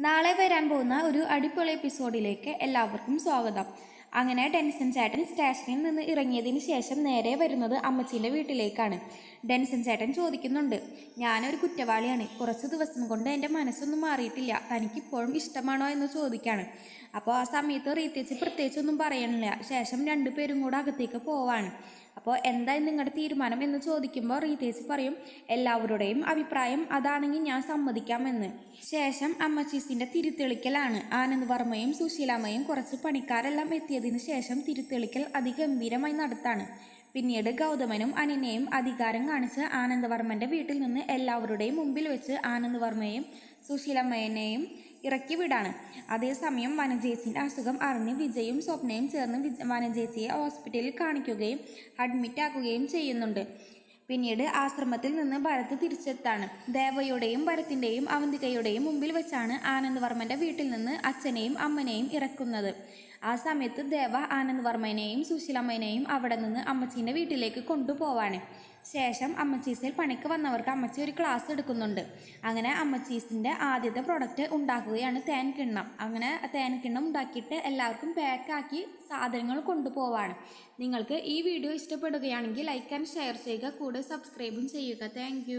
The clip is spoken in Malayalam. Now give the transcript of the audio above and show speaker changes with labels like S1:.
S1: നാളെ വരാൻ പോകുന്ന ഒരു അടിപൊളി എപ്പിസോഡിലേക്ക് എല്ലാവർക്കും സ്വാഗതം. അങ്ങനെ ഡെൻസൺ ചേട്ടൻ സ്റ്റേഷനിൽ നിന്ന് ഇറങ്ങിയതിന് ശേഷം നേരെ വരുന്നത് അമ്മച്ചീൻ്റെ വീട്ടിലേക്കാണ്. ഡെൻസൺ ചേട്ടൻ ചോദിക്കുന്നുണ്ട്, ഞാനൊരു കുറ്റവാളിയാണ്, കുറച്ച് ദിവസം കൊണ്ട് എൻ്റെ മനസ്സൊന്നും മാറിയിട്ടില്ല, തനിക്കിപ്പോഴും ഇഷ്ടമാണോ എന്ന് ചോദിക്കുകയാണ്. അപ്പോൾ ആ സമയത്ത് റീത്തേച്ചി പ്രത്യേകിച്ചൊന്നും പറയണില്ല. ശേഷം രണ്ടുപേരും കൂടെ അകത്തേക്ക് പോവാണ്. അപ്പോൾ എന്തായാലും നിങ്ങളുടെ തീരുമാനം എന്ന് ചോദിക്കുമ്പോൾ റീത്തേച്ചി പറയും, എല്ലാവരുടെയും അഭിപ്രായം അതാണെങ്കിൽ ഞാൻ സമ്മതിക്കാമെന്ന്. ശേഷം അമ്മച്ചീസിൻ്റെ തിരുത്തെളിക്കലാണ്. ആനന്ദ് വർമ്മയും സുശീലാമ്മയും കുറച്ച് പണിക്കാരെല്ലാം എത്തിയതിനു ശേഷം തിരുത്തെളിക്കൽ അതിഗംഭീരമായി നടത്താണ്. പിന്നീട് ഗൗതമനും അനിനെയും അധികാരം കാണിച്ച് ആനന്ദവർമ്മൻ്റെ വീട്ടിൽ നിന്ന് എല്ലാവരുടെയും മുമ്പിൽ വെച്ച് ആനന്ദ് വർമ്മയെയും സുശീലമ്മയെയും ഇറക്കി വിടാണ്. അതേസമയം വനജേച്ചിൻ്റെ അസുഖം അറിഞ്ഞ് വിജയും സ്വപ്നയും ചേർന്ന് വനജേച്ചിയെ ഹോസ്പിറ്റലിൽ കാണിക്കുകയും അഡ്മിറ്റ് ആക്കുകയും ചെയ്യുന്നുണ്ട്. പിന്നീട് ആശ്രമത്തിൽ നിന്ന് ഭരത് തിരിച്ചെത്താണ്. ദേവയുടെയും ഭരത്തിൻ്റെയും അവന്തികയുടെയും മുമ്പിൽ വെച്ചാണ് ആനന്ദ് വർമ്മൻ്റെ വീട്ടിൽ നിന്ന് അച്ഛനെയും അമ്മനെയും ഇറക്കുന്നത്. ആ സമയത്ത് ദേവ ആനന്ദ് വർമ്മനെയും സുശീലമ്മനെയും അവിടെ നിന്ന് അമ്മച്ചീൻ്റെ വീട്ടിലേക്ക് കൊണ്ടുപോവാണ്. ശേഷം അമ്മച്ചീസിൽ പണിക്ക് വന്നവർക്ക് അമ്മച്ചി ഒരു ക്ലാസ് എടുക്കുന്നുണ്ട്. അങ്ങനെ അമ്മച്ചീസിൻ്റെ ആദ്യത്തെ പ്രൊഡക്റ്റ് ഉണ്ടാക്കുകയാണ് തേൻകിണ്ണം. അങ്ങനെ തേൻകിണ്ണം ഉണ്ടാക്കിയിട്ട് എല്ലാവർക്കും പാക്കാക്കി സാധനങ്ങൾ കൊണ്ടുപോവാണ്. നിങ്ങൾക്ക് ഈ വീഡിയോ ഇഷ്ടപ്പെടുകയാണെങ്കിൽ ലൈക്ക് ആൻഡ് ഷെയർ ചെയ്യുക, കൂടെ സബ്സ്ക്രൈബും ചെയ്യുക. താങ്ക്